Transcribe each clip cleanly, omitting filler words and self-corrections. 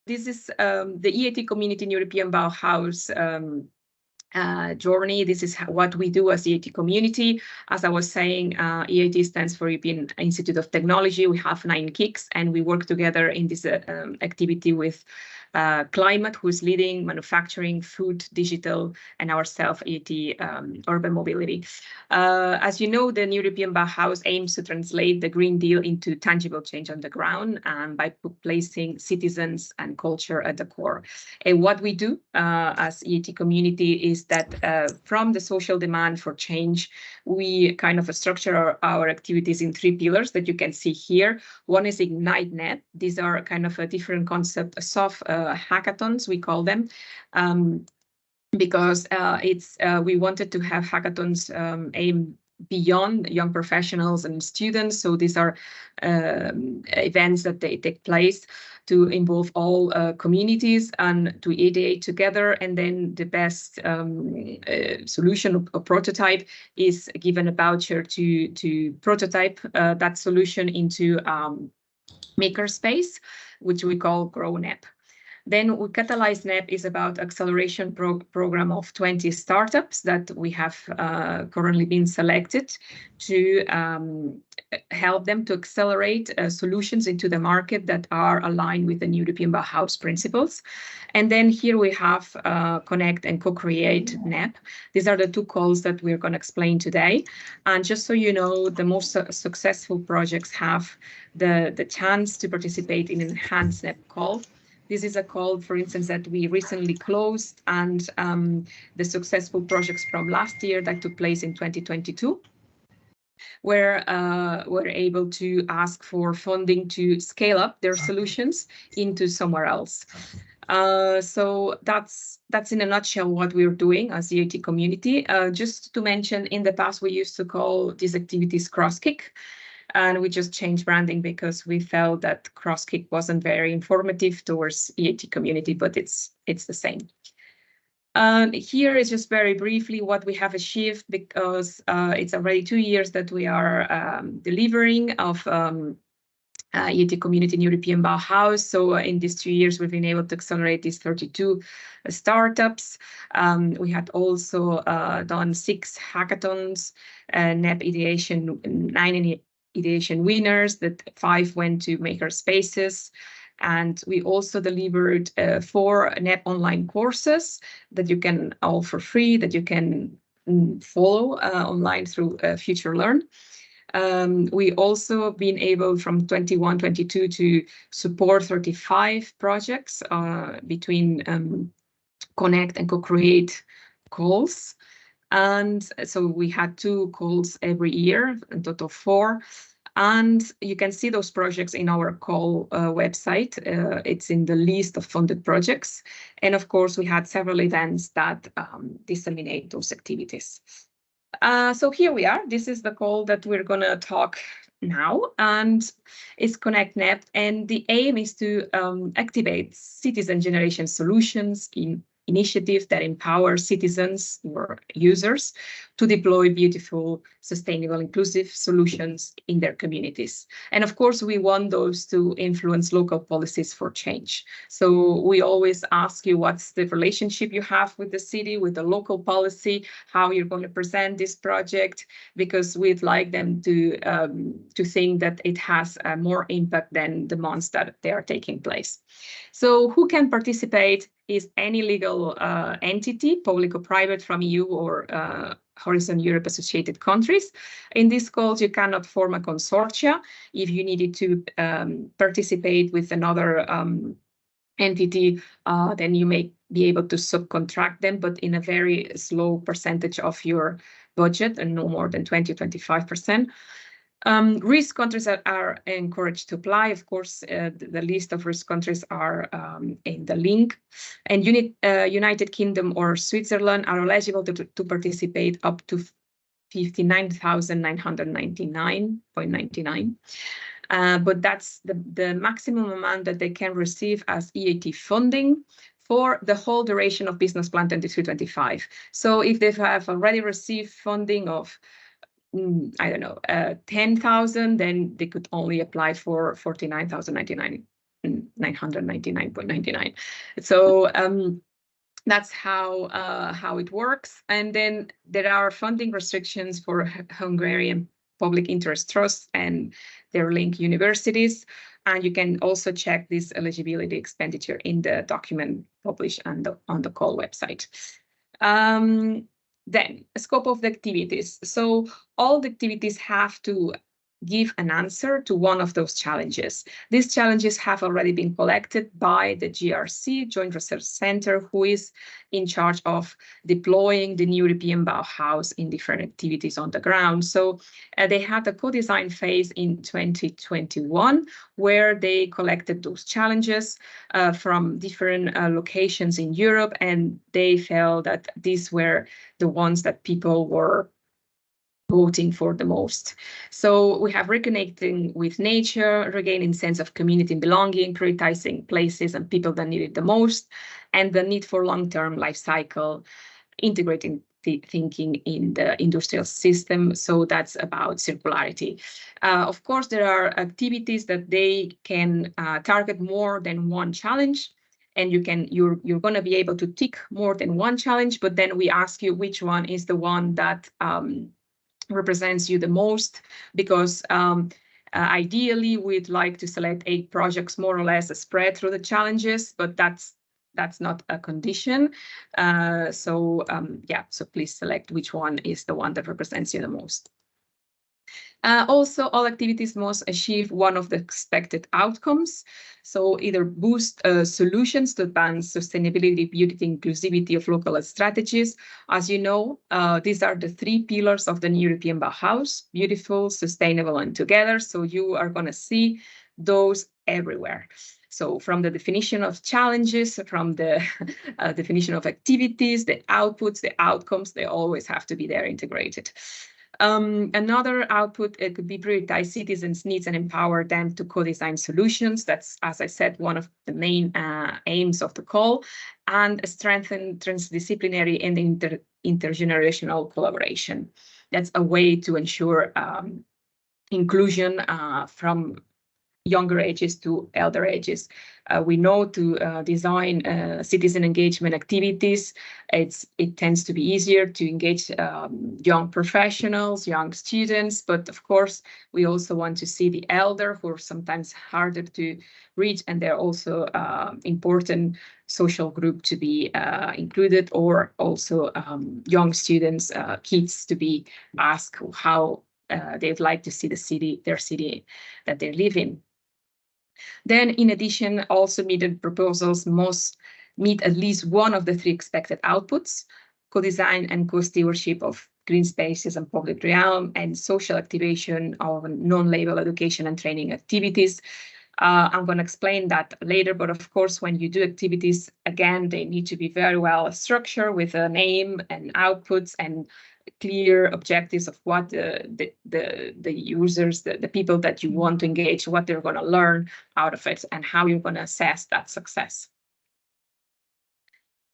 This is the EAT community in European Bauhaus journey. This is what we do as EAT community. As I was saying, EAT stands for European Institute of Technology. We have 9 KICs, and we work together in this activity with climate, who's leading manufacturing, food, digital, and ourselves, EAT urban mobility. As you know, the European Bauhaus aims to translate the Green Deal into tangible change on the ground, and by placing citizens and culture at the core. And what we do as EAT community is that from the social demand for change, we kind of structure our activities in 3 pillars that you can see here. One is Connect NEB. These are kind of a different concept, soft hackathons, we call them, because we wanted to have hackathons aim beyond young professionals and students. So these are events that they take place to involve all communities and to ideate together. And then the best solution or prototype is given a voucher to prototype that solution into makerspace, which we call Grow NEB. Then we Catalyze NEB is about acceleration program of 20 startups that we have currently been selected to help them to accelerate solutions into the market that are aligned with the European Bauhaus principles. And then here we have Connect and Co-Create NEB. These are the 2 calls that we're going to explain today. And just so you know, the most successful projects have the chance to participate in an enhanced NEB call. This is a call, for instance, that we recently closed, and the successful projects from last year that took place in 2022, where we're able to ask for funding to scale up their solutions into somewhere else. So that's in a nutshell what we're doing as the EAT community. Just to mention, in the past, we used to call these activities cross-kick. And we just changed branding because we felt that CrossKick wasn't very informative towards EAT community, but it's the same. Here is just very briefly what we have achieved, because it's already 2 years that we are delivering of EAT community in European Bauhaus. So in these 2 years, we've been able to accelerate these 32 startups. We had also done 6 hackathons, NEB ideation, 9 ideation winners, that 5 went to maker spaces. And we also delivered 4 NEB online courses that you can all for free, that you can follow online through Future Learn. We also been able from 21-22 to support 35 projects between Connect and Co-Create calls. And so we had 2 calls every year, a total of 4. And you can see those projects in our call website. It's in the list of funded projects. And of course, we had several events that disseminate those activities. So here we are. This is the call that we're going to talk now, and it's Connect NEB. And the aim is to activate citizen generation solutions in initiatives that empower citizens or users to deploy beautiful, sustainable, inclusive solutions in their communities. And of course, we want those to influence local policies for change. So we always ask you, what's the relationship you have with the city, with the local policy, how you're going to present this project, because we'd like them to think that it has more impact than the months that they are taking place. So who can participate is any legal entity, public or private, from EU or Horizon Europe associated countries. In these calls, you cannot form a consortia. If you needed to participate with another entity, then you may be able to subcontract them, but in a very slow percentage of your budget and no more than 20-25%. Risk countries that are encouraged to apply. Of course, the list of risk countries are in the link. And United Kingdom or Switzerland are eligible to participate up to 59,999.99. But that's the maximum amount that they can receive as EAT funding for the whole duration of Business Plan 23-25. So if they have already received funding of 10,000, then they could only apply for 49,099. 999.99. So that's how it works. And then there are funding restrictions for Hungarian public interest trusts and their linked universities. And you can also check this eligibility expenditure in the document published on the call website. Then, a scope of the activities. So all the activities have to give an answer to one of those challenges. These challenges have already been collected by the GRC, Joint Research Center, who is in charge of deploying the new European Bauhaus in different activities on the ground. So they had a co-design phase in 2021, where they collected those challenges from different locations in Europe, and they felt that these were the ones that people were voting for the most. So we have reconnecting with nature, regaining sense of community and belonging, prioritizing places and people that need it the most, and the need for long-term life cycle, integrating thinking in the industrial system. So that's about circularity. Of course, there are activities that they can target more than one challenge, and you're going to be able to tick more than one challenge, but then we ask you which one is the one that represents you the most, because ideally we'd like to select 8 projects more or less spread through the challenges, but that's not a condition. So please select which one is the one that represents you the most. Also, all activities must achieve one of the expected outcomes. So either boost solutions to advance sustainability, beauty, inclusivity of local strategies. As you know, these are the 3 pillars of the new European Bauhaus: beautiful, sustainable, and together. So you are going to see those everywhere. So from the definition of challenges, from the definition of activities, the outputs, the outcomes, they always have to be there integrated. Another output, it could be prioritize citizens' needs and empower them to co-design solutions. That's, as I said, one of the main aims of the call, and strengthen transdisciplinary and intergenerational collaboration. That's a way to ensure inclusion from younger ages to elder ages. We know to design citizen engagement activities, it tends to be easier to engage young professionals, young students, but of course we also want to see the elder, who are sometimes harder to reach, and they're also important social group to be included, or also young students, kids, to be asked how they'd like to see their city that they live in. Then, in addition, all submitted proposals must meet at least one of the 3 expected outputs: co-design and co-stewardship of green spaces and public realm, and social activation of non-label education and training activities. I'm going to explain that later, but of course, when you do activities, again, they need to be very well structured with a name and outputs and clear objectives of what the users, the people that you want to engage, what they're going to learn out of it, and how you're going to assess that success.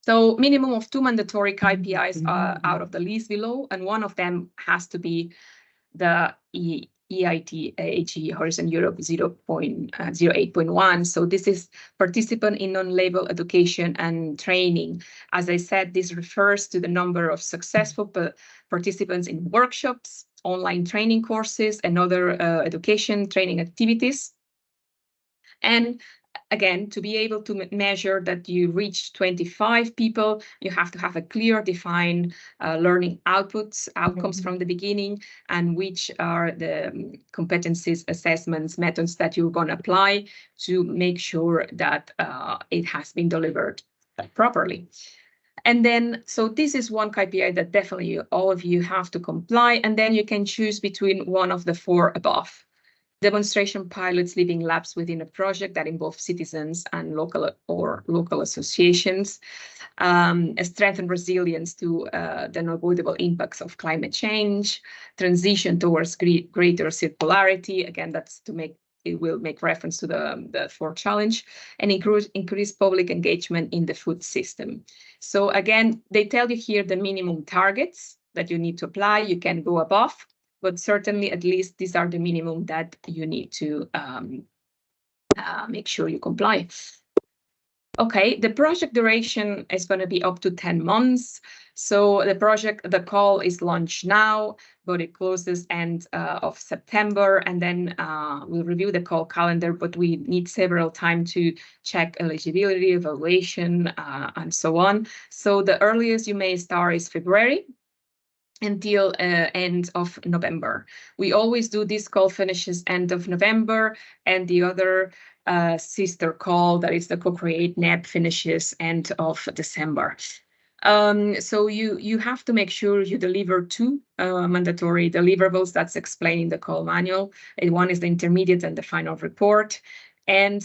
So minimum of 2 mandatory KPIs out of the list below, and one of them has to be the EIT Horizon Europe 08.1. So this is participant in non-label education and training. As I said, this refers to the number of successful participants in workshops, online training courses, and other education training activities. And again, to be able to measure that you reach 25 people, you have to have a clear, defined learning outputs, outcomes from the beginning, and which are the competencies, assessments, methods that you're going to apply to make sure that it has been delivered properly. And then, so this is one KPI that definitely all of you have to comply, and then you can choose between one of the 4 above. Demonstration pilots, living labs within a project that involve citizens and local associations, strengthen resilience to the unavoidable impacts of climate change, transition towards greater circularity. Again, that's it will make reference to the 4th challenge, and increase public engagement in the food system. So again, they tell you here the minimum targets that you need to apply. You can go above, but certainly at least these are the minimum that you need to make sure you comply. Okay, the project duration is going to be up to 10 months. So the call is launched now, but it closes end of September, and then we'll review the call calendar, but we need several time to check eligibility, evaluation, and so on. So the earliest you may start is February until end of November. We always do this call finishes end of November, and the other sister call, that is the Co-Create NEB, finishes end of December. So you have to make sure you deliver 2 mandatory deliverables that's explained in the call manual. And one is the intermediate and the final report. And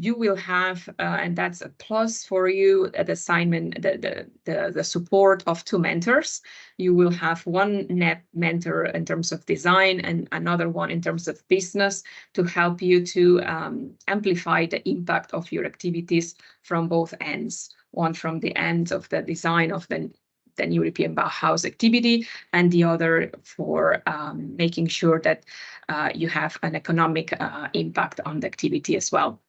you will have, and that's a plus for you, the assignment, the support of 2 mentors. You will have one NEB mentor in terms of design and another one in terms of business to help you to amplify the impact of your activities from both ends. One from the end of the design of the European Bauhaus activity, and the other for making sure that you have an economic impact on the activity as well.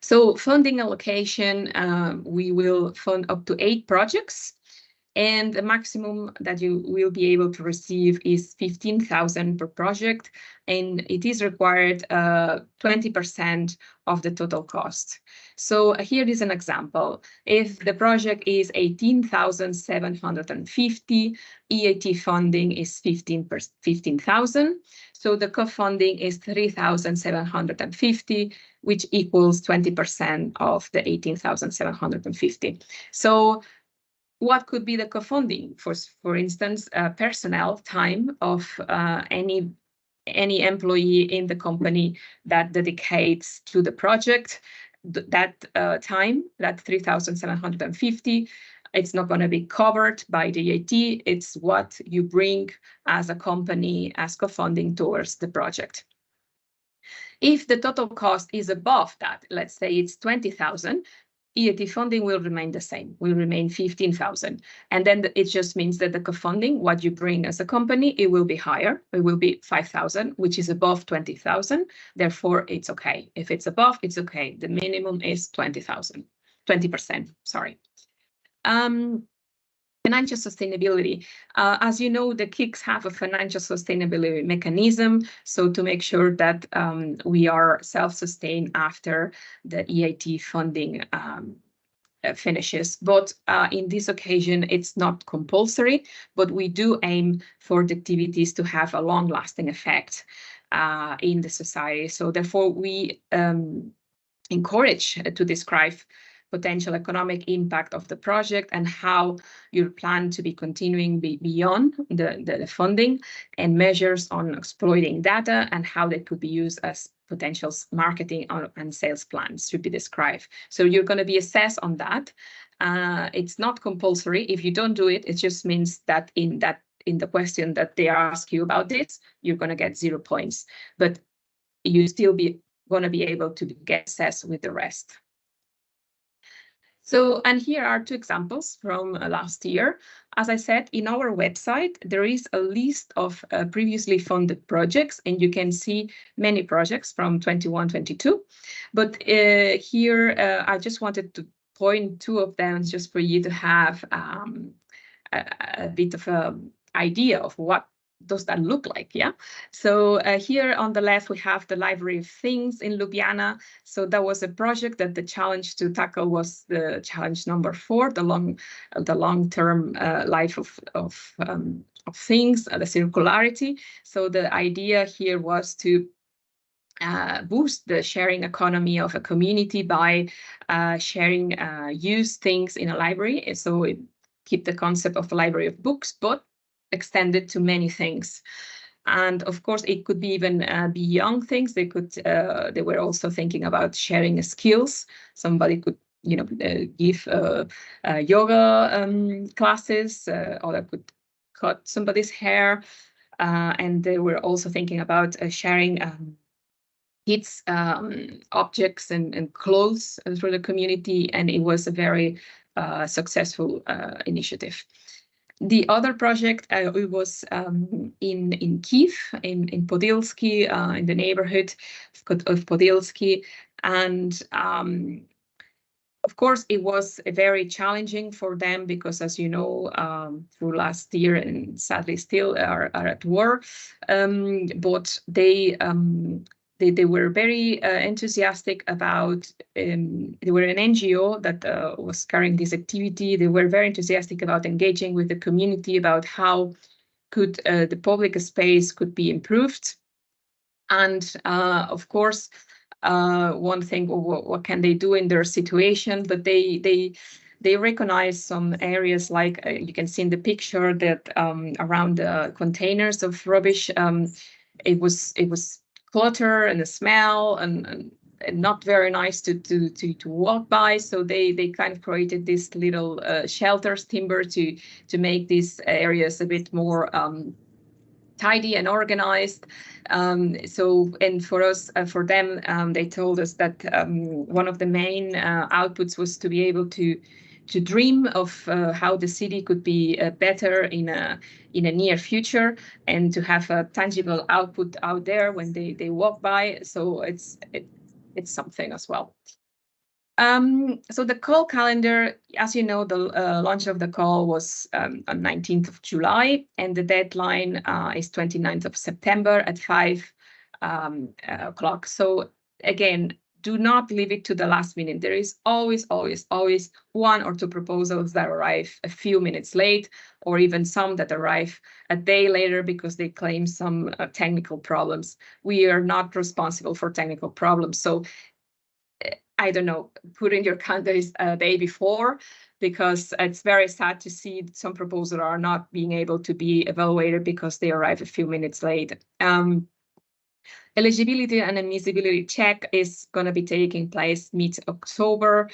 So funding allocation, we will fund up to 8 projects, and the maximum that you will be able to receive is 15,000 per project, and it is required 20% of the total cost. So here is an example. If the project is 18,750, EIT funding is 15,000. So the co-funding is 3,750, which equals 20% of the 18,750. So what could be the co-funding? For instance, personnel time of any employee in the company that dedicates to the project. That time, that 3,750, it's not going to be covered by the EIT. It's what you bring as a company as co-funding towards the project. If the total cost is above that, let's say it's 20,000, EIT funding will remain the same, will remain 15,000. And then it just means that the co-funding, what you bring as a company, it will be higher. It will be 5,000, which is above 20,000. Therefore, it's okay. If it's above, it's okay. The minimum is 20%, sorry. Financial sustainability. As you know, the KICs have a financial sustainability mechanism. So to make sure that we are self-sustained after the EIT funding finishes. But in this occasion, it's not compulsory, but we do aim for the activities to have a long-lasting effect in the society. So therefore, we encourage to describe potential economic impact of the project and how you plan to be continuing beyond the funding, and measures on exploiting data and how they could be used as potential marketing and sales plans should be described. So you're going to be assessed on that. It's not compulsory. If you don't do it, it just means that in the question that they ask you about this, you're going to get 0 points, but you still going to be able to get assessed with the rest. So, and here are 2 examples from last year. As I said, in our website, there is a list of previously funded projects, and you can see many projects from 21-22. But here, I just wanted to point 2 of them just for you to have a bit of an idea of what does that look like, yeah? So here on the left, we have the Library of Things in Ljubljana. So that was a project that the challenge to tackle was the challenge number 4, the long-term life of things, the circularity. So the idea here was to boost the sharing economy of a community by sharing used things in a library. So it keep the concept of a library of books, but extended to many things. And of course, it could be even beyond things. They were also thinking about sharing skills. Somebody could, give yoga classes, or could cut somebody's hair. And they were also thinking about sharing kids' objects and clothes through the community. And it was a very successful initiative. The other project it was in Kyiv, in Podilsky, in the neighborhood of Podilsky, and of course, it was very challenging for them because, as you know, through last year and sadly still are at war. But they were very enthusiastic about. They were an NGO that was carrying this activity. They were very enthusiastic about engaging with the community about how could the public space could be improved, and of course. One thing, what can they do in their situation? But they recognize some areas like you can see in the picture that around the containers of rubbish, it was clutter and the smell and not very nice to walk by. So they kind of created these little shelters, timber to make these areas a bit more tidy and organized. So, and for us, for them, they told us that one of the main outputs was to be able to dream of how the city could be better in a near future, and to have a tangible output out there when they walk by. So it's something as well. So the call calendar, as you know, the launch of the call was on 19th of July, and the deadline is 29th of September at 5 o'clock. So again, do not leave it to the last minute. There is always one or two proposals that arrive a few minutes late, or even some that arrive a day later because they claim some technical problems. We are not responsible for technical problems. So I don't know, put in your calendars a day before, because it's very sad to see some proposals are not being able to be evaluated because they arrive a few minutes late. Eligibility and admissibility check is going to be taking place mid-October,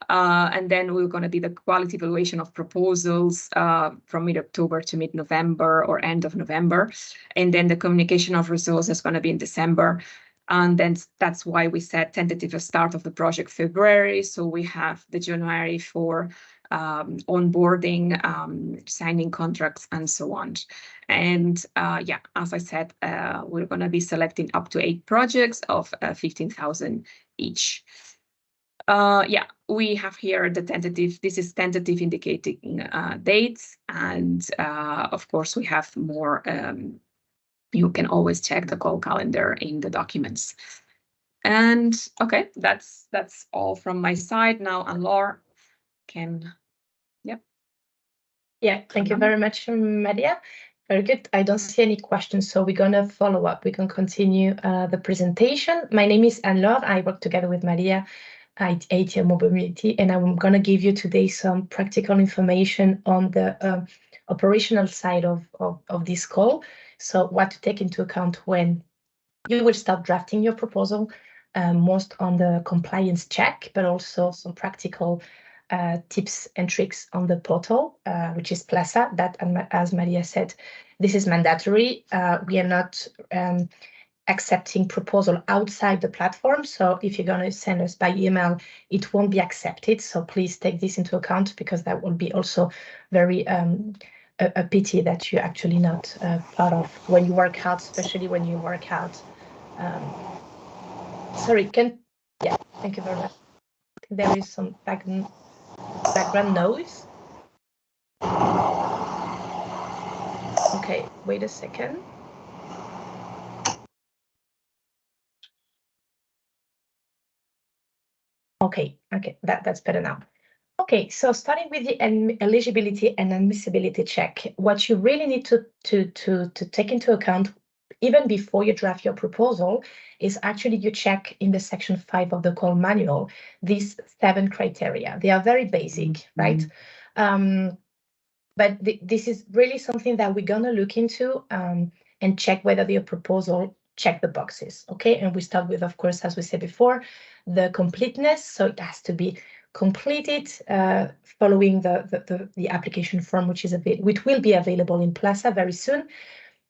and then we're going to be the quality evaluation of proposals from mid-October to mid-November or end of November, and then the communication of results is going to be in December. And then that's why we said tentative start of the project February. So we have the January for onboarding, signing contracts, and so on. And yeah, as I said, we're going to be selecting up to 8 projects of 15,000 each. Yeah, we have here the tentative. This is tentative indicating dates, and of course we have more. You can always check the call calendar in the documents. And okay, that's all from my side. Now Anne-Laure can, yep. Yeah, thank you very much, Maria. Very good. I don't see any questions, so we're going to follow up. We can continue the presentation. My name is Anne-Laure. I work together with Maria at ATL Mobility, and I'm going to give you today some practical information on the operational side of this call. So what to take into account when you will start drafting your proposal, most on the compliance check, but also some practical tips and tricks on the portal, which is Plaza, that, as Maria said, this is mandatory. We are not accepting proposal outside the platform. So if you're going to send us by email, it won't be accepted. So please take this into account, because that will be also very a pity that you're actually not part of when you work out, especially when you work out. Sorry, yeah, thank you very much. There is some background noise. Okay, wait a second. Okay, that's better now. Okay, so starting with the eligibility and admissibility check, what you really need to take into account, even before you draft your proposal, is actually you check in the section 5 of the call manual these 7 criteria. They are very basic, right? But this is really something that we're gonna look into and check whether your proposal check the boxes, okay? And we start with, of course, as we said before, the completeness. So it has to be completed following the application form, which will be available in Plaza very soon.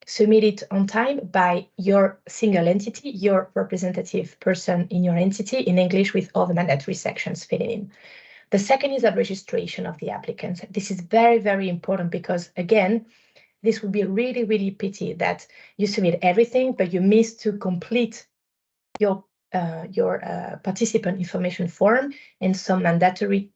Submit it on time by your single entity, your representative person in your entity, in English, with all the mandatory sections filling in. The second is the registration of the applicants. This is very, very important because, again, this would be really, really pity that you submit everything, but you miss to complete your participant information form and some mandatory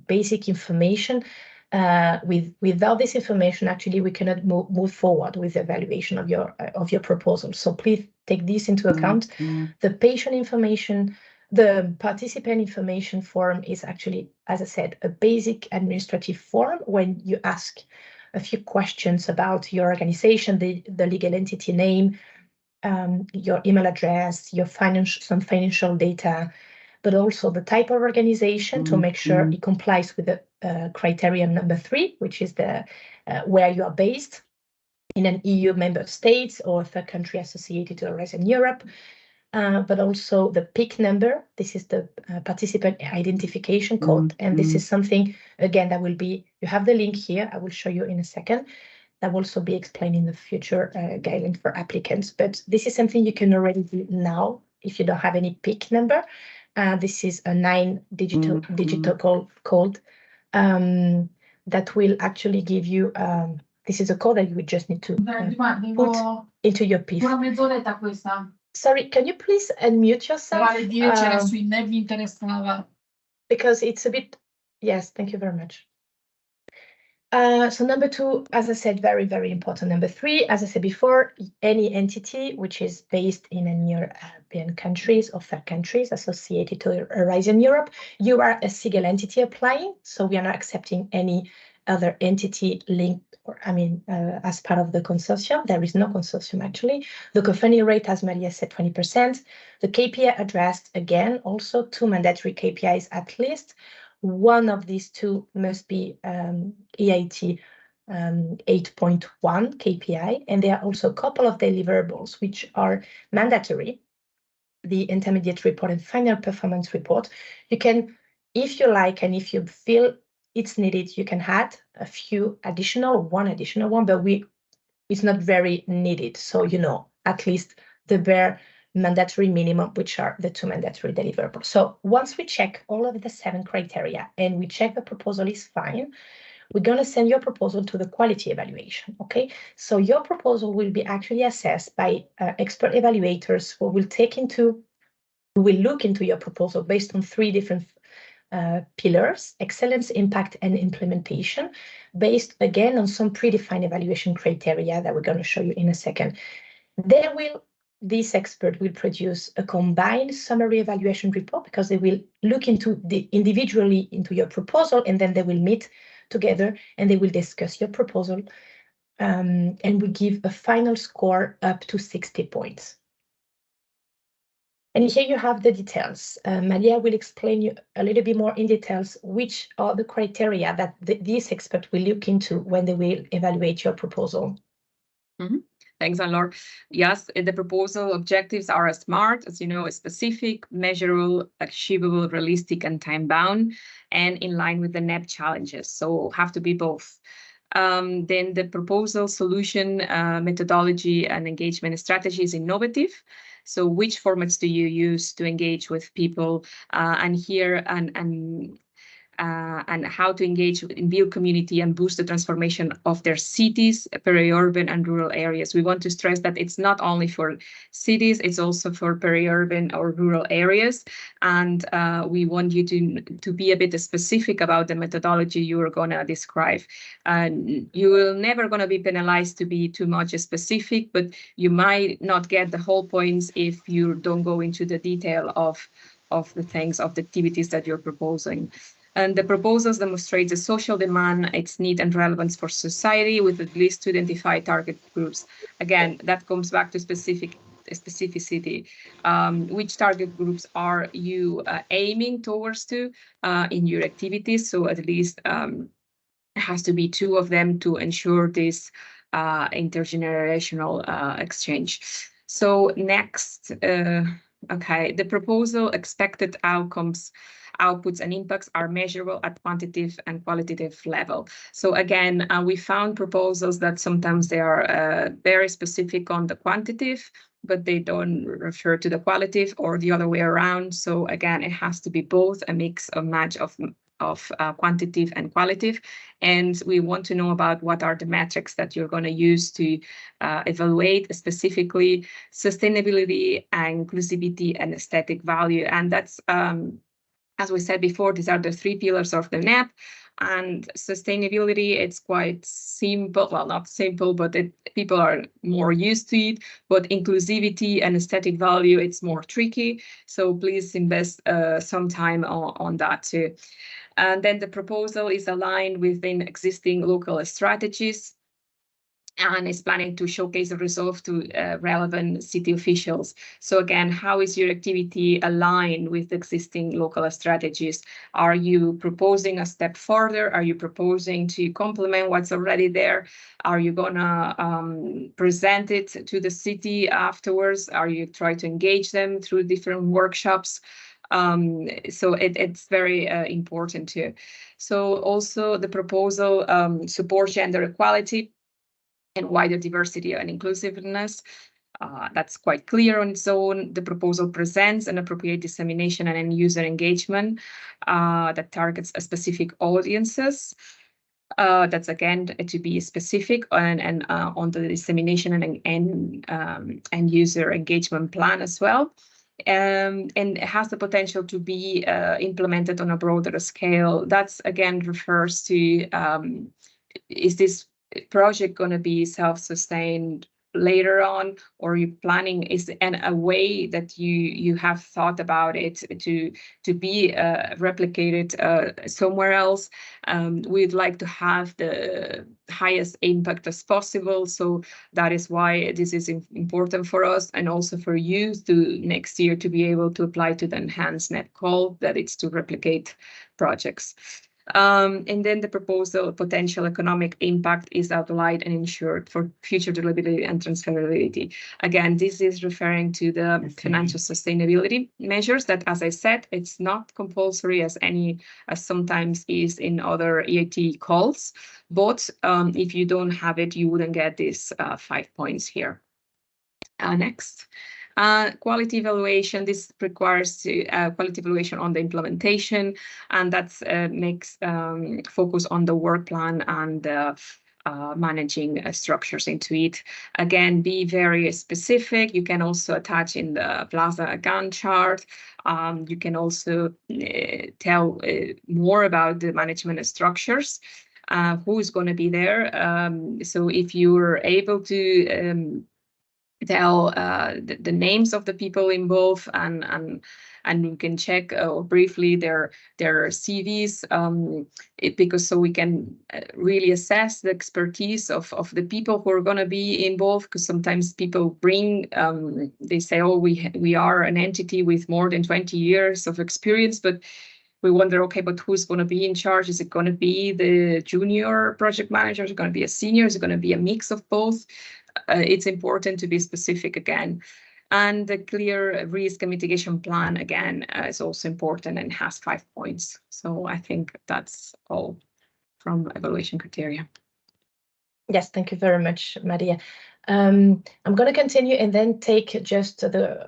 basic information. Without this information, actually, we cannot move forward with the evaluation of your proposal. So please take this into account. The patient information, the participant information form is actually, as I said, a basic administrative form when you ask a few questions about your organization, the legal entity name, your email address, your some financial data, but also the type of organization to make sure it complies with the criterion number 3, which is the where you are based in an EU member state or third country associated to Horizon Europe, but also the PIC number. This is the participant identification code, and this is something, again, that will be, you have the link here, I will show you in a second. That will also be explained in the future guideline for applicants, but this is something you can already do now if you don't have any PIC number. This is a 9-digital code that will actually give you, this is a code that you would just need to put into your PIF. Sorry, can you please unmute yourself? Because it's a bit, yes, thank you very much. So number 2, as I said, very, very important. Number 3, as I said before, any entity which is based in any European countries or third countries associated to Horizon Europe, you are a single entity applying. So we are not accepting any other entity linked, or as part of the consortium. There is no consortium actually. The co-funding rate, as Maria said, 20%. The KPI addressed, again, also 2 mandatory KPIs at least. One of these 2 must be EIT 8.1 KPI, and there are also a couple of deliverables which are mandatory. The intermediate report and final performance report. You can, if you like, and if you feel it's needed, you can add a few one additional one, but it's not very needed. So, at least the bare mandatory minimum, which are the 2 mandatory deliverables. So once we check all of the 7 criteria and we check the proposal is fine, we're going to send your proposal to the quality evaluation, okay? So your proposal will be actually assessed by expert evaluators who will look into your proposal based on 3 different pillars: excellence, impact, and implementation, based again on some predefined evaluation criteria that we're going to show you in a second. This expert will produce a combined summary evaluation report because they will look individually into your proposal, and then they will meet together and they will discuss your proposal, and we give a final score up to 60 points. And here you have the details. Maria will explain you a little bit more in details which are the criteria that this expert will look into when they will evaluate your proposal. Thanks, Anne-Laure. Yes, the proposal objectives are SMART, as you know, specific, measurable, achievable, realistic, and time-bound, and in line with the NEB challenges. So have to be both. Then the proposal solution methodology and engagement strategy is innovative. So which formats do you use to engage with people and how to engage in build community and boost the transformation of their cities, peri-urban and rural areas. We want to stress that it's not only for cities, it's also for peri-urban or rural areas. And we want you to be a bit specific about the methodology you are going to describe. You will never going to be penalized to be too much specific, but you might not get the whole points if you don't go into the detail of the things, of the activities that you're proposing. And the proposals demonstrate the social demand, its need and relevance for society with at least to identify target groups. Again, that comes back to specificity. Which target groups are you aiming towards in your activities? So at least it has to be 2 of them to ensure this intergenerational exchange. So next, okay, the proposal expected outputs and impacts are measurable at quantitative and qualitative level. So again, we found proposals that sometimes they are very specific on the quantitative, but they don't refer to the qualitative or the other way around. So again, it has to be both a mix, a match of of quantitative and qualitative, and we want to know about what are the metrics that you're going to use to evaluate specifically sustainability, inclusivity, and aesthetic value. And that's, as we said before, these are the 3 pillars of the NEB. And sustainability, it's quite simple. Well, not simple, but people are more used to it. But inclusivity and aesthetic value, it's more tricky. So please invest some time on that too. And then the proposal is aligned within existing local strategies, and is planning to showcase the results to relevant city officials. So again, how is your activity aligned with existing local strategies? Are you proposing a step further? Are you proposing to complement what's already there? Are you gonna present it to the city afterwards? Are you trying to engage them through different workshops? So it's very important too. So also the proposal supports gender equality and wider diversity and inclusiveness. That's quite clear on its own. The proposal presents an appropriate dissemination and end-user engagement that targets a specific audiences. That's again to be specific and on the dissemination and end-user engagement plan as well. And it has the potential to be implemented on a broader scale. That's again refers to is this project going to be self-sustained later on, or are you planning is a way that you have thought about it to be replicated somewhere else? We'd like to have the highest impact as possible, so that is why this is important for us, and also for you to next year to be able to apply to the enhanced NEB Call, that it's to replicate projects. And then the proposal potential economic impact is outlined and ensured for future deliverability and transferability. Again, this is referring to the financial sustainability measures that, as I said, it's not compulsory as sometimes is in other EIT calls, but if you don't have it, you wouldn't get these 5 points here. Next. Quality evaluation, this requires quality evaluation on the implementation, and that's makes focus on the work plan and managing structures into it. Again, be very specific. You can also attach in the Plaza Gantt chart. You can also tell more about the management structures, who is going to be there. So if you're able to tell the names of the people involved, and you can check briefly their CVs, because so we can really assess the expertise of the people who are going to be involved, because sometimes people bring they say, oh, we are an entity with more than 20 years of experience, but we wonder, okay, but who's going to be in charge? Is it going to be the junior project manager? Is it going to be a senior? Is it going to be a mix of both? It's important to be specific again. And the clear risk and mitigation plan, again, is also important and has 5 points. So I think that's all from evaluation criteria. Yes, thank you very much, Maria. I'm going to continue and then take just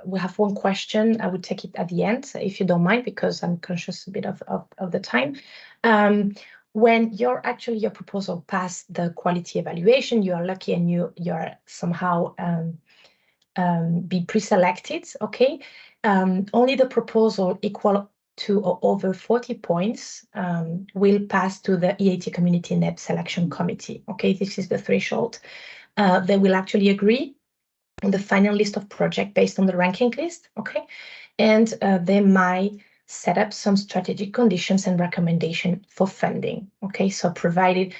we have one question. I would take it at the end, if you don't mind, because I'm conscious a bit of the time. When your proposal passed the quality evaluation, you are lucky and you're somehow be pre-selected, okay? Only the proposal equal to or over 40 points will pass to the EIT Community NEB Selection Committee, okay? This is the threshold. They will actually agree on the final list of projects based on the ranking list, okay? And they might set up some strategic conditions and recommendation for funding, okay? So provided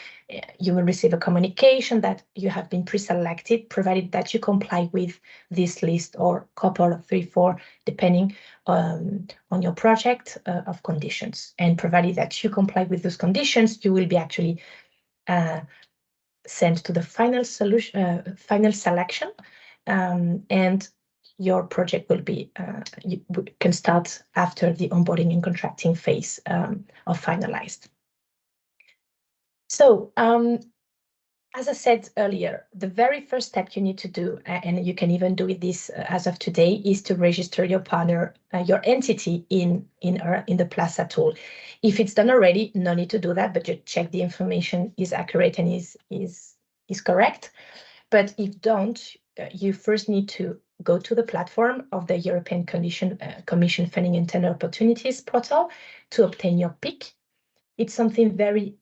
you will receive a communication that you have been pre-selected, provided that you comply with this list or couple of 3, 4, depending on your project of conditions. And provided that you comply with those conditions, you will be actually sent to the final selection, and your project will be you can start after the onboarding and contracting phase of finalized. So As I said earlier, the very first step you need to do, and you can even do it this as of today, is to register your partner, your entity in the Plaza tool. If it's done already, no need to do that, but just check the information is accurate and is correct. But if don't, you first need to go to the platform of the European Commission Funding and Tender Opportunities portal to obtain your PIC. It's something very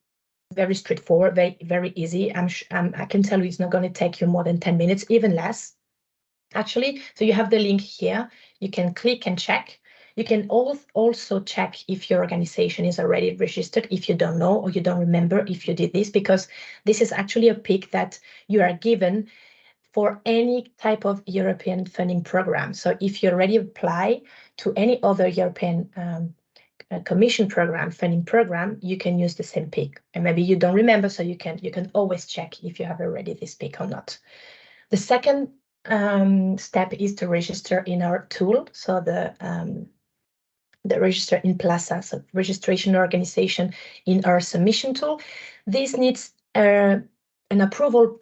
straightforward, very easy. I can tell you it's not going to take you more than 10 minutes, even less, actually. So you have the link here. You can click and check. You can also check if your organization is already registered, if you don't know or you don't remember if you did this, because this is actually a PIC that you are given for any type of European funding program. So if you already apply to any other European Commission program, funding program, you can use the same PIC. And maybe you don't remember, so you can always check if you have already this PIC or not. The second step is to register in our tool. So the register in Plaza, so registration organization in our submission tool. This needs an approval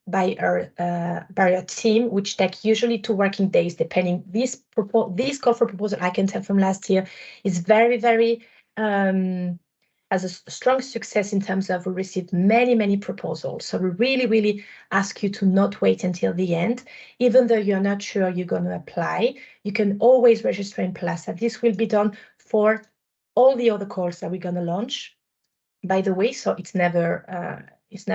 by our team, which take usually 2 working days, depending. This call for proposal, I can tell from last year, is very has a strong success in terms of we received many proposals. So we really ask you to not wait until the end. Even though you're not sure you're going to apply, you can always register in Plaza. This will be done for all the other calls that we're going to launch, by the way, so it's never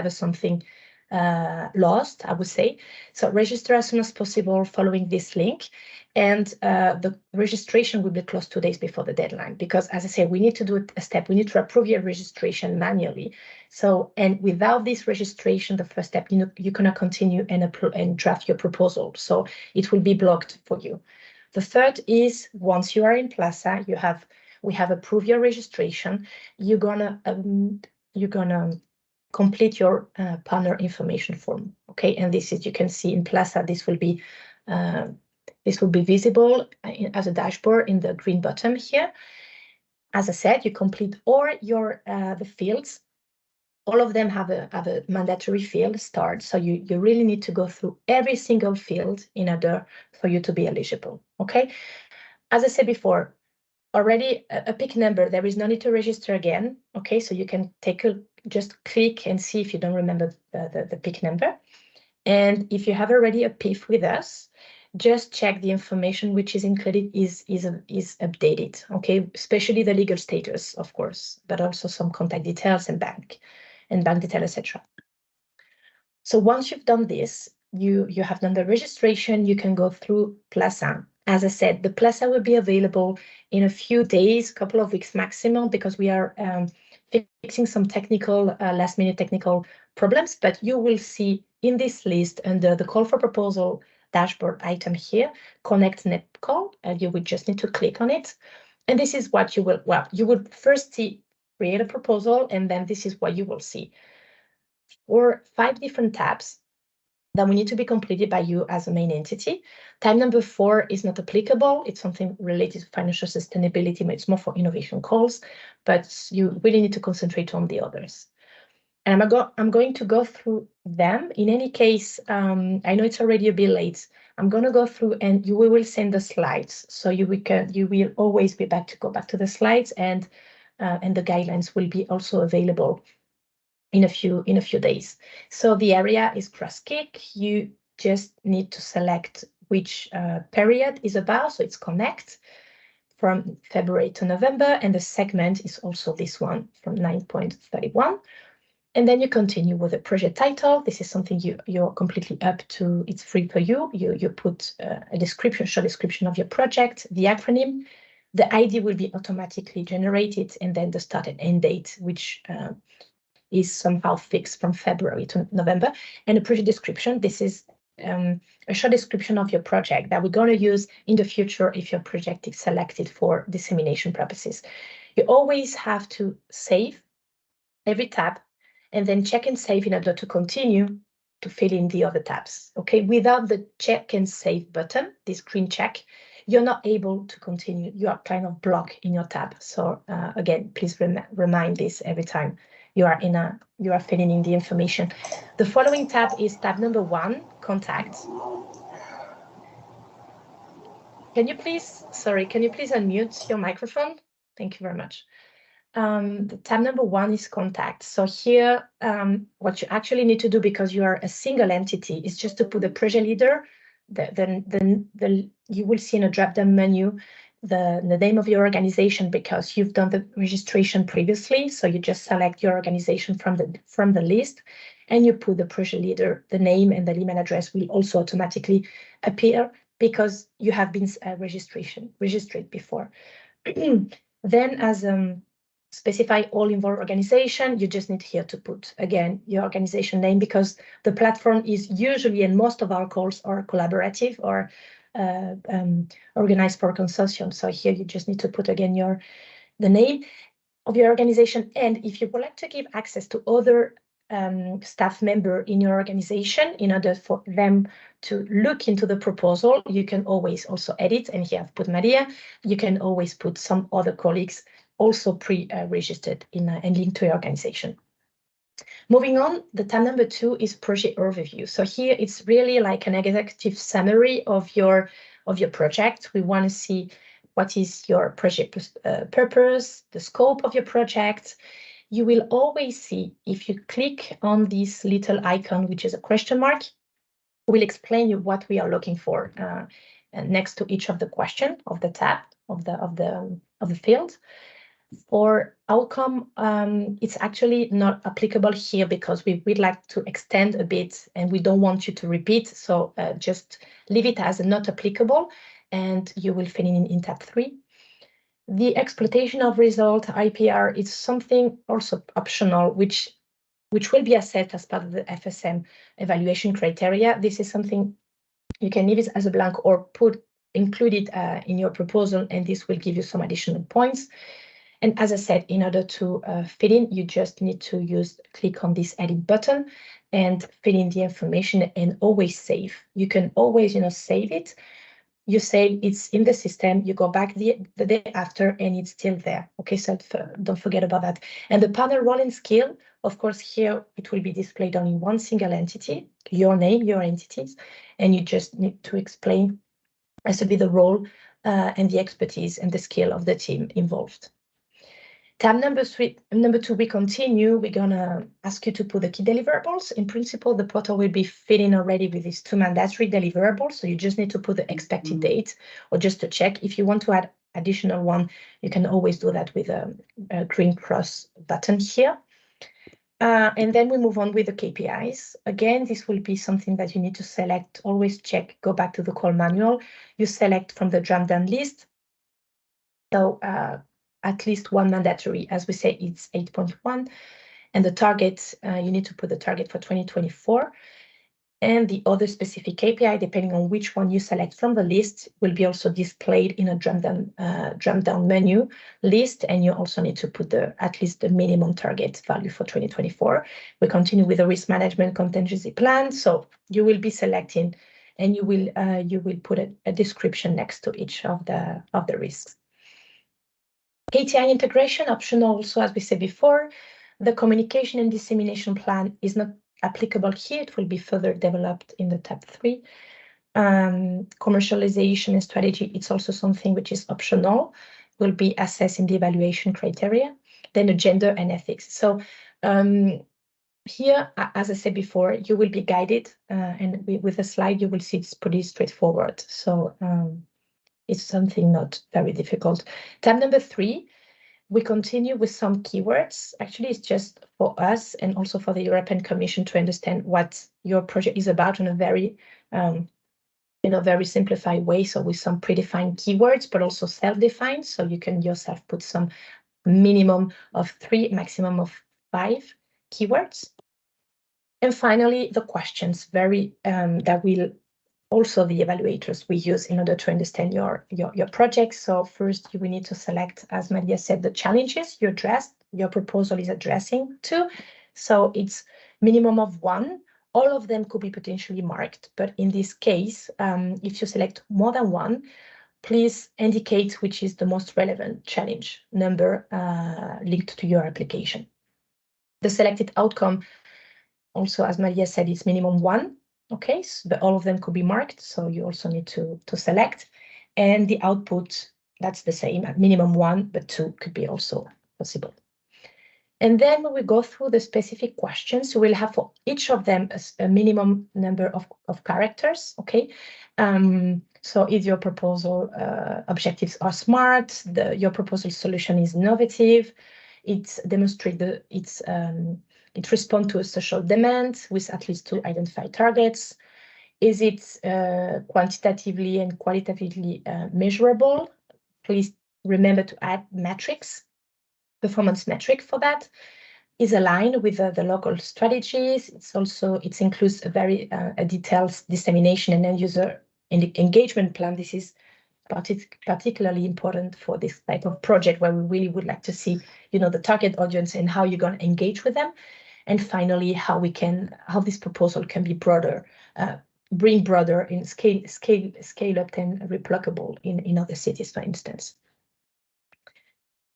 something lost, I would say. So register as soon as possible following this link, and the registration will be closed 2 days before the deadline, because as I say, we need to do a step. We need to approve your registration manually. So, and without this registration, the first step, you cannot continue and draft your proposal. So it will be blocked for you. The third is, once you are in Plaza, we have approved your registration. You're gonna complete your partner information form. Okay, and this is, you can see in Plaza, this will be visible as a dashboard in the green button here. As I said, you complete all your the fields. All of them have a mandatory field start, so you really need to go through every single field in order for you to be eligible. Okay, as I said before, already a PIC number, there is no need to register again. Okay, so you can just click and see if you don't remember the PIC number. And if you have already a PIF with us, just check the information which is included is updated. Okay, especially the legal status, of course, but also some contact details and bank details, etc. So once you've done this, you have done the registration, you can go through Plaza. As I said, the Plaza will be available in a few days, a couple of weeks maximum, because we are fixing some technical, last-minute technical problems. But you will see in this list under the call for proposal dashboard item here, Connect NEB Call, and you would just need to click on it. And this is what you will, you would first see create a proposal, and then this is what you will see. Or 5 different tabs that will need to be completed by you as a main entity. Tab number 4 is not applicable. It's something related to financial sustainability, but it's more for innovation calls, but you really need to concentrate on the others. And I'm going to go through them. In any case, I know it's already a bit late. I'm going to go through, and we will send the slides. So you will always be back to go back to the slides, and the guidelines will be also available in a few days. So the area is cross-kick. You just need to select which period is about. So it's Connect from February to November, and the segment is also this one from 9.31. And then you continue with the project title. This is something you're completely up to. It's free for you. You put a description, short description of your project, the acronym. The ID will be automatically generated, and then the start and end date, which is somehow fixed from February to November. And a project description. This is a short description of your project that we're going to use in the future if your project is selected for dissemination purposes. You always have to save every tab and then check and save in order to continue to fill in the other tabs. Okay, without the check and save button, this green check, you're not able to continue. You are kind of blocked in your tab. So again, please remind this every time you are filling in the information. The following tab is tab number 1, contacts. Can you please unmute your microphone? Thank you very much. The tab number 1 is contact. So here, what you actually need to do, because you are a single entity, is just to put the project leader. You will see in a drop-down menu the name of your organization, because you've done the registration previously. So you just select your organization from the list, and you put the project leader. The name and the email address will also automatically appear because you have been registered before. Then, as specify all involved organization, you just need here to put again your organization name, because the platform is usually, and most of our calls are collaborative or organized for a consortium. So here you just need to put again the name of your organization. And if you would like to give access to other staff member in your organization in order for them to look into the proposal, you can always also edit. And here I've put Maria. You can always put some other colleagues also pre-registered and linked to your organization. Moving on, the tab number 2 is project overview. So here it's really like an executive summary of your project. We want to see what is your project purpose, the scope of your project. You will always see, if you click on this little icon, which is a question mark, we'll explain you what we are looking for next to each of the question of the tab of the field. For outcome, it's actually not applicable here because we'd like to extend a bit and we don't want you to repeat. So just leave it as not applicable, and you will fill in tab 3. The exploitation of result, IPR, is something also optional, which will be assessed as part of the FSM evaluation criteria. This is something you can leave it as a blank or include it in your proposal, and this will give you some additional points. And as I said, in order to fill in, you just need to click on this edit button and fill in the information and always save. You can always, save it. You save it's in the system, you go back the day after and it's still there. Okay, so don't forget about that. And the panel role and skill, of course, here it will be displayed only one single entity, your name, your entities, and you just need to explain as to be the role and the expertise and the skill of the team involved. Tab number 2, we continue. We're gonna ask you to put the key deliverables. In principle, the portal will be filling already with these 2 mandatory deliverables. So you just need to put the expected date, or just to check. If you want to add additional one, you can always do that with a green cross button here. And then we move on with the KPIs. Again, this will be something that you need to select. Always check, go back to the call manual. You select from the drop-down list. So at least one mandatory, as we say, it's 8.1. And the target, you need to put the target for 2024. And the other specific KPI, depending on which one you select from the list, will be also displayed in a drop-down menu list. And you also need to put at least the minimum target value for 2024. We continue with the risk management contingency plan. So you will be selecting, and you will put a description next to each of the risks. KTI integration, optional also, as we said before. The communication and dissemination plan is not applicable here. It will be further developed in the tab 3. Commercialization and strategy, it's also something which is optional, will be assessed in the evaluation criteria. Then the gender and ethics. So here, as I said before, you will be guided, and with a slide, you will see it's pretty straightforward. So it's something not very difficult. Tab number 3, we continue with some keywords. Actually, it's just for us and also for the European Commission to understand what your project is about in a very, very simplified way. So with some predefined keywords, but also self-defined. So you can yourself put some minimum of 3, maximum of 5 keywords. And finally, the questions that will also the evaluators we use in order to understand your project. So first, you will need to select, as Maria said, the challenges your proposal is addressing to. So it's minimum of 1. All of them could be potentially marked, but in this case, if you select more than 1, please indicate which is the most relevant challenge number linked to your application. The selected outcome, also, as Maria said, it's minimum 1. Okay, so, but all of them could be marked, so you also need to select. And the output, that's the same, at minimum 1, but 2 could be also possible. And then when we go through the specific questions, we'll have for each of them a minimum number of characters, okay? So if your proposal objectives are smart, your proposal solution is innovative, it demonstrates it responds to a social demand with at least 2 identified targets. Is it quantitatively and qualitatively measurable? Please remember to add metrics, performance metric for that. Is aligned with the local strategies. It includes a very detailed dissemination and end user engagement plan. This is particularly important for this type of project where we really would like to see, the target audience and how you're going to engage with them. And finally, how this proposal can be broader, bring broader in scale up and replicable in other cities, for instance.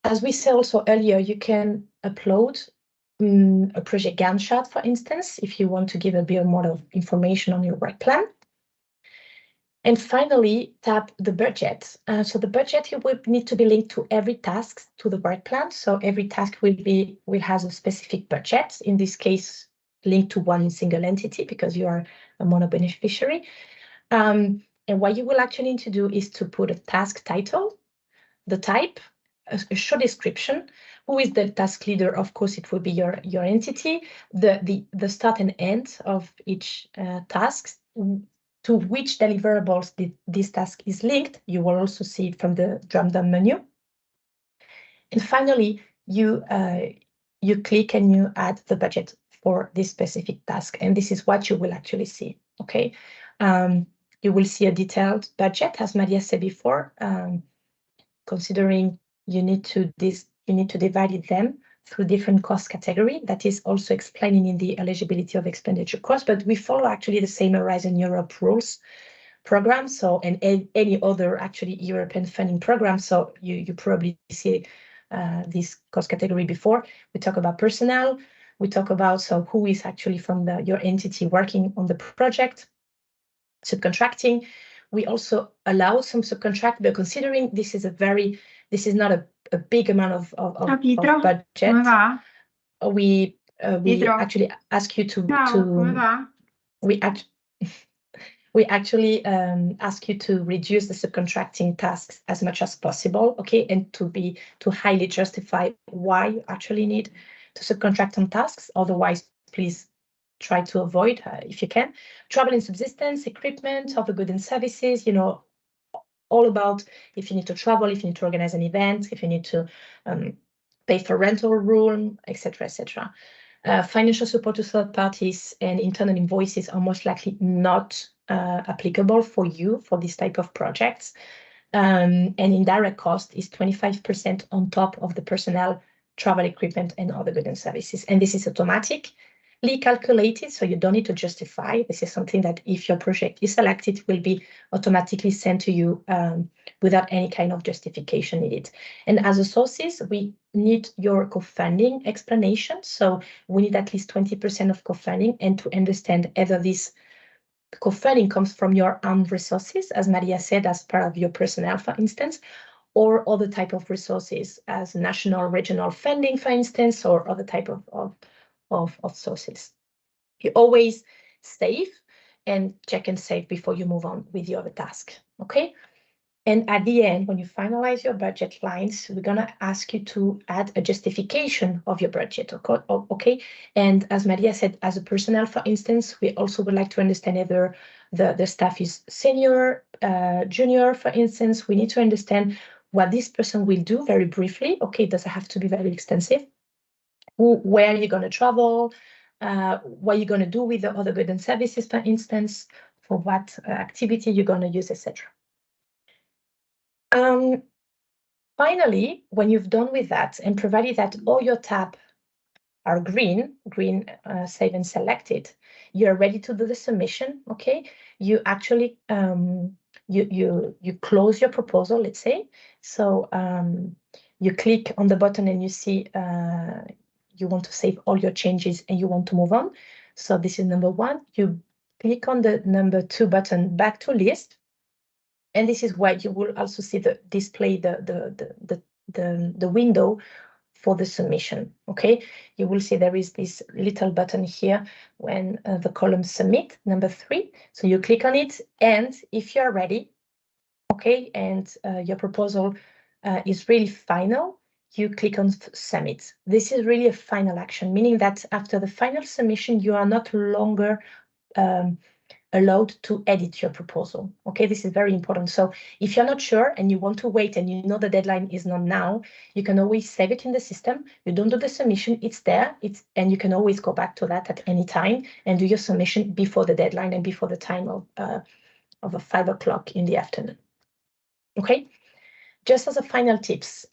As we said also earlier, you can upload a project Gantt chart, for instance, if you want to give a bit more of information on your work plan. And finally, tap the budget. So the budget will need to be linked to every task to the work plan. So every task will have a specific budget. In this case, linked to one single entity because you are a mono beneficiary. And what you will actually need to do is to put a task title, the type, a short description. Who is the task leader? Of course, it will be your entity. The start and end of each task, to which deliverables this task is linked. You will also see it from the drop-down menu. And finally, you click and you add the budget for this specific task. And this is what you will actually see. Okay, you will see a detailed budget, as Maria said before. Considering you need to divide them through different cost category. That is also explaining in the eligibility of expenditure cost, but we follow actually the same Horizon Europe rules program. So, and any other actually European funding program. So you probably see this cost category before. We talk about personnel. We talk about who is actually from your entity working on the project. Subcontracting. We also allow some subcontract, but considering this is not a big amount of budget, we actually ask you we actually ask you to reduce the subcontracting tasks as much as possible, okay, and to highly justify why you actually need to subcontract on tasks. Otherwise, please try to avoid, if you can. Travel and subsistence, equipment, other goods and services, all about if you need to travel, if you need to organize an event, if you need to pay for rental room, etc., etc. Financial support to third parties and internal invoices are most likely not applicable for you for this type of projects. And indirect cost is 25% on top of the personnel, travel equipment, and other goods and services. And this is automatically calculated, so you don't need to justify. This is something that if your project is selected, will be automatically sent to you without any kind of justification needed. And as a sources, we need your co-funding explanation. So we need at least 20% of co-funding, and to understand whether this co-funding comes from your own resources, as Maria said, as part of your personnel, for instance, or other type of resources as national, regional funding, for instance, or other type of sources. You always save and check and save before you move on with the other task, okay? And at the end, when you finalize your budget lines, we're gonna ask you to add a justification of your budget, okay? And as Maria said, as a personnel, for instance, we also would like to understand whether the staff is senior, junior, for instance. We need to understand what this person will do very briefly. Okay, it doesn't have to be very extensive. Where you're going to travel, what you're going to do with the other goods and services, for instance, for what activity you're going to use, etc. Finally, when you've done with that and provided that all your tabs are green, save and selected, you're ready to do the submission. Okay, you actually you close your proposal, let's say. So you click on the button and you see you want to save all your changes and you want to move on. So this is number 1. You click on the number 2 button, back to list. And this is where you will also see the display the window for the submission. Okay, you will see there is this little button here when the column submit, number 3. So you click on it, and if you are ready, okay, and your proposal is really final, you click on submit. This is really a final action, meaning that after the final submission, you are not longer allowed to edit your proposal. Okay, this is very important. So if you're not sure and you want to wait and you know the deadline is not now, you can always save it in the system. You don't do the submission, it's there, and you can always go back to that at any time and do your submission before the deadline and before the time of 5 o'clock in the afternoon. Okay, just as a final tips,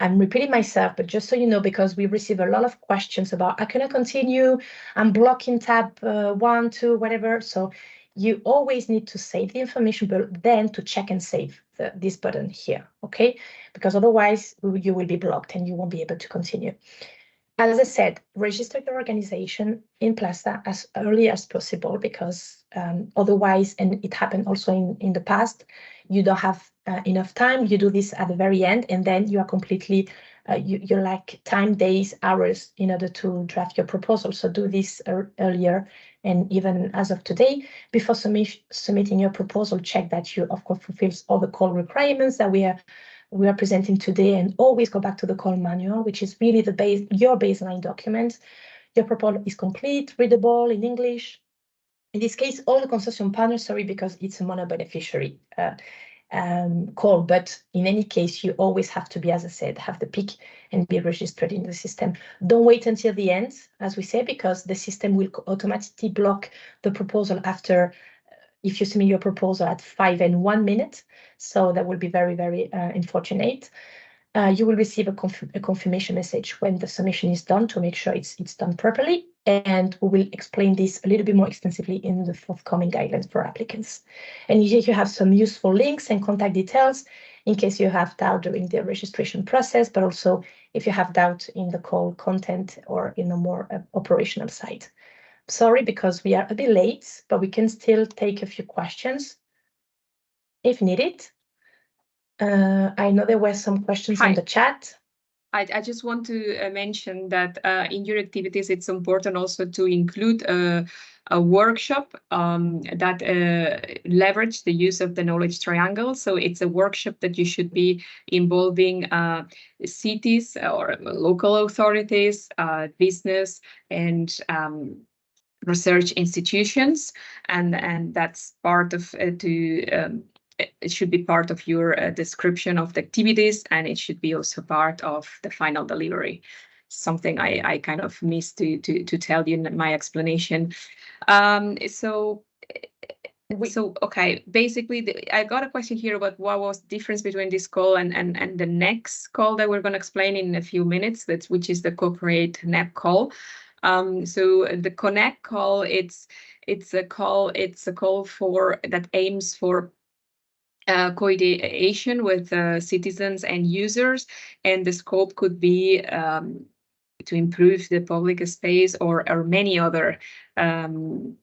I'm repeating myself, but just so you know, because we receive a lot of questions about, I cannot continue, I'm blocking tab 1, 2, whatever. So you always need to save the information, but then to check and save this button here, okay? Because otherwise you will be blocked and you won't be able to continue. As I said, register your organization in Plaza as early as possible, because otherwise, and it happened also in the past, you don't have enough time. You do this at the very end, and then you are completely, you lack time, days, hours in order to draft your proposal. So do this earlier, and even as of today, before submitting your proposal, check that you, of course, fulfills all the call requirements that we are presenting today, and always go back to the call manual, which is really your baseline document. Your proposal is complete, readable in English. In this case, all the consortium partners, sorry, because it's a mono-beneficiary call, but in any case, you always have to be, as I said, have the PIC and be registered in the system. Don't wait until the end, as we say, because the system will automatically block the proposal after, if you submit your proposal at 5 and 1 minute. So that will be very, very unfortunate. You will receive a confirmation message when the submission is done to make sure it's done properly. And we will explain this a little bit more extensively in the forthcoming guidelines for applicants. And here you have some useful links and contact details in case you have doubt during the registration process, but also if you have doubt in the call content or in a more operational side. Sorry, because we are a bit late, but we can still take a few questions if needed. I know there were some questions in the chat. I just want to mention that in your activities, it's important also to include a workshop that leverage the use of the knowledge triangle. So it's a workshop that you should be involving cities or local authorities, business, and research institutions, and that's part of it should be part of your description of the activities, and it should be also part of the final delivery. Something I kind of missed to tell you in my explanation. So okay, basically I got a question here about what was the difference between this call and the next call that we're going to explain in a few minutes, which is the Connect NEB call. So the Connect call, it's a call for that aims for co-ideation with citizens and users, and the scope could be to improve the public space or many other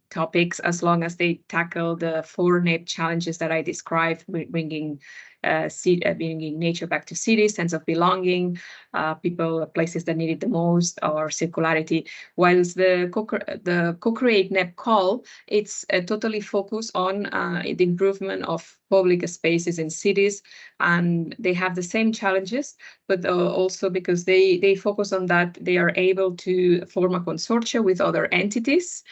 topics, as long as they tackle the 4 NEB challenges that I described, bringing nature back to cities, sense of belonging, people, places that need it the most, or circularity. Whilst the Co-Create NEB call, it's totally focused on the improvement of public spaces in cities, and they have the same challenges, but also because they focus on that, they are able to form a consortia with other entities,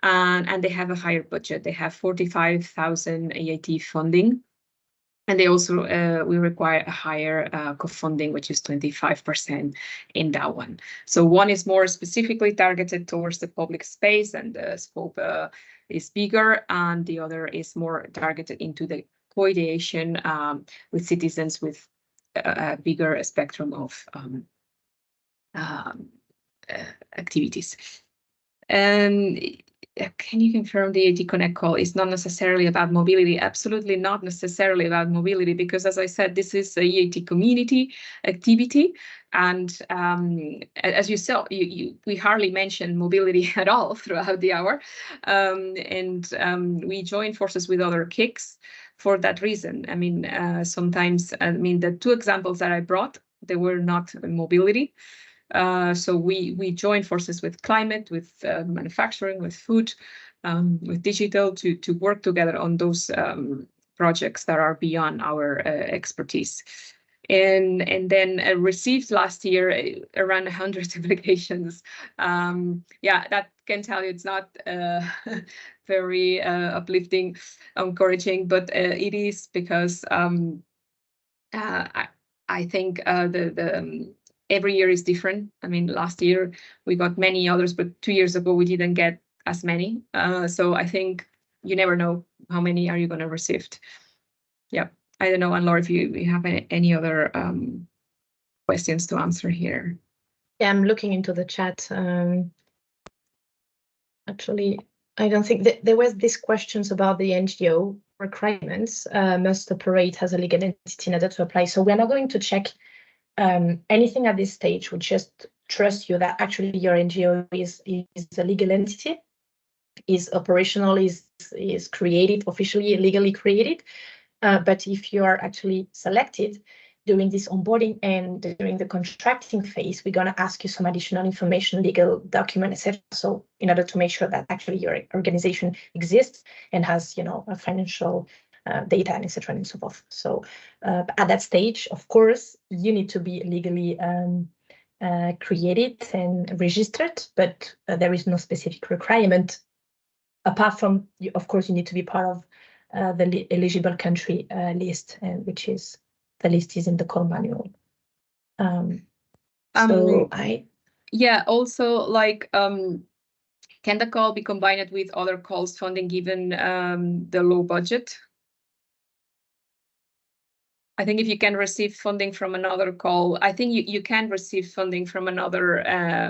and they have a higher budget. They have 45,000 EIT funding. And they also we require a higher co-funding, which is 25% in that one. So one is more specifically targeted towards the public space, and the scope is bigger, and the other is more targeted into the co-ideation with citizens with a bigger spectrum of activities. And can you confirm the EAT Connect call is not necessarily about mobility? Absolutely not necessarily about mobility, because as I said, this is a EAT community activity. And as you saw, we hardly mention mobility at all throughout the hour. We join forces with other KICs for that reason. I mean, sometimes, the two examples that I brought, they were not mobility. So we join forces with climate, with manufacturing, with food, with digital to work together on those projects that are beyond our expertise. And then received last year around 100 applications. Yeah, that can tell you it's not very uplifting, encouraging, but it is because I think every year is different. I mean, last year we got many others, but 2 years ago we didn't get as many. So I think you never know how many are you going to receive. Yeah, I don't know, Anne-Laure, if you have any other questions to answer here. Yeah, I'm looking into the chat. Actually, I don't think there was these questions about the NGO requirements must operate as a legal entity in order to apply. So we're not going to check anything at this stage. We just trust you that actually your NGO is a legal entity, is operational, is created, officially legally created. But if you are actually selected during this onboarding and during the contracting phase, we're going to ask you some additional information, legal document, etc. So in order to make sure that actually your organization exists and has, a financial data and etc. and so forth. So at that stage, of course, you need to be legally created and registered, but there is no specific requirement apart from, of course, you need to be part of the eligible country list, and which is the list is in the call manual. Yeah, also like can the call be combined with other calls funding given the low budget? I think if you can receive funding from another call, I think you can receive funding from another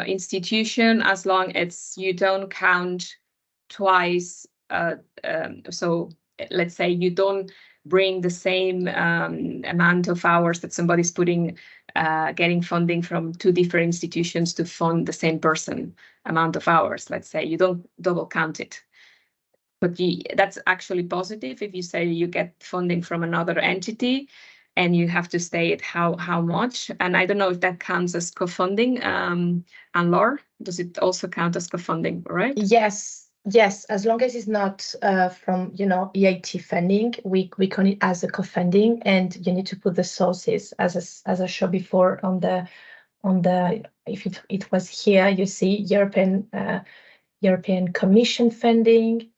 institution as long as you don't count twice. So let's say you don't bring the same amount of hours that somebody's putting, getting funding from two different institutions to fund the same person amount of hours. Let's say you don't double count it. But that's actually positive if you say you get funding from another entity and you have to state how much. And I don't know if that counts as co-funding. Anne-Laure, does it also count as co-funding, right? Yes, as long as it's not from EIT funding, we count it as a co-funding, and you need to put the sources as I showed before on the if it was here, you see European Commission funding,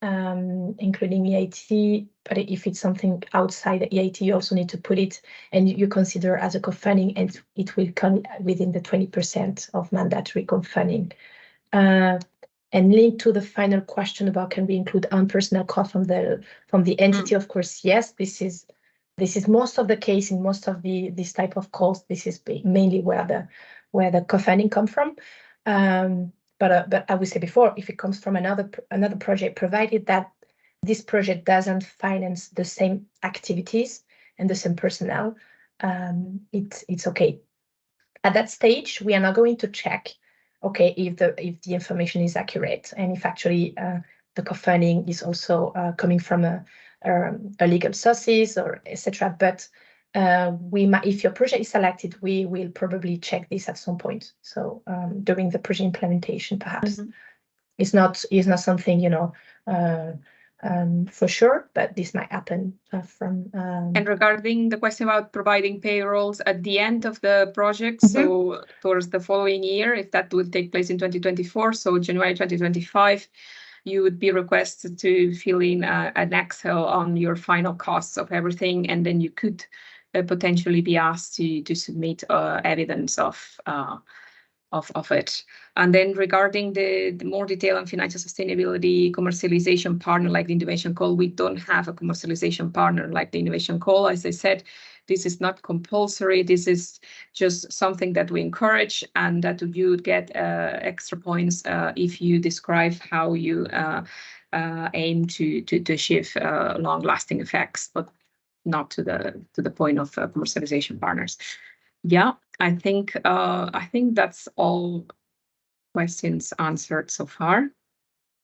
including EIT. But if it's something outside the EIT, you also need to put it, and you consider as a co-funding, and it will come within the 20% of mandatory co-funding. And linked to the final question about can we include personnel cost from the entity? Of course, yes. This is most of the case in most of this type of calls. This is mainly where the co-funding come from. But I would say before, if it comes from another project, provided that this project doesn't finance the same activities and the same personnel, it's okay. At that stage, we are not going to check, okay, if the information is accurate and if actually the co-funding is also coming from a legal sources or etc. But if your project is selected, we will probably check this at some point. So during the project implementation, perhaps. It's not something for sure, but this might happen from. And regarding the question about providing payrolls at the end of the project, so towards the following year, if that would take place in 2024, so January 2025, you would be requested to fill in an Excel on your final costs of everything, and then you could potentially be asked to submit evidence of of it. And then regarding the more detail on financial sustainability, commercialization partner like the Innovation Call, we don't have a commercialization partner like the Innovation Call. As I said, this is not compulsory. This is just something that we encourage, and that you get extra points if you describe how you aim to achieve long-lasting effects, but not to the point of commercialization partners. Yeah, I think that's all questions answered so far.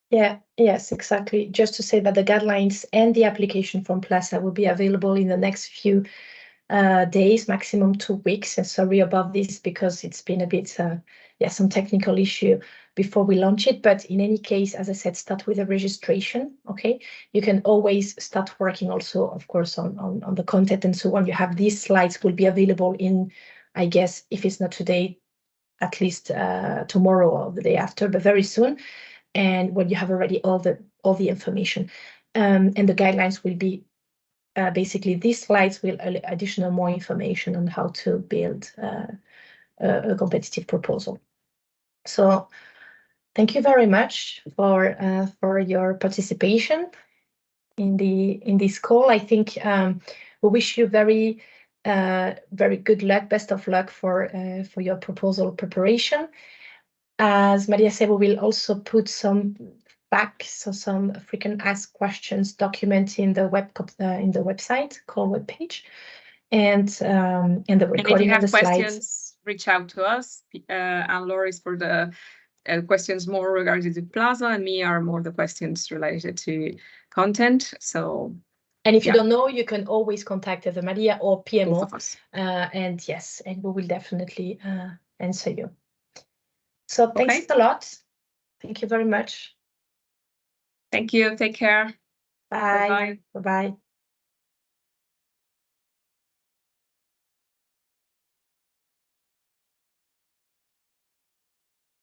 Yeah, yes, exactly. Just to say that the guidelines and the application from Plaza will be available in the next few days, maximum 2 weeks. And sorry about this because it's been a bit, some technical issue before we launch it. But in any case, as I said, start with a registration. Okay, you can always start working also, of course, on the content and so on. You have these slides will be available in, I guess, if it's not today, at least tomorrow or the day after, but very soon. And when you have already all the information, and the guidelines will be basically these slides will additional more information on how to build a competitive proposal. So thank you very much for your participation in this call. I think we wish you very good luck, best of luck for your proposal preparation. As Maria said, we will also put some facts, so some frequent asked questions document in the website call webpage, and the recording of the slides. If you have questions, reach out to us. Anne-Laure is for the questions more regarding to Plaza, and me are more the questions related to content. So. And if you don't know, you can always contact either Maria or PMO. Both of us. And yes, and we will definitely answer you. So thanks a lot. Thank you very much. Thank you. Take care. Bye. Bye-bye.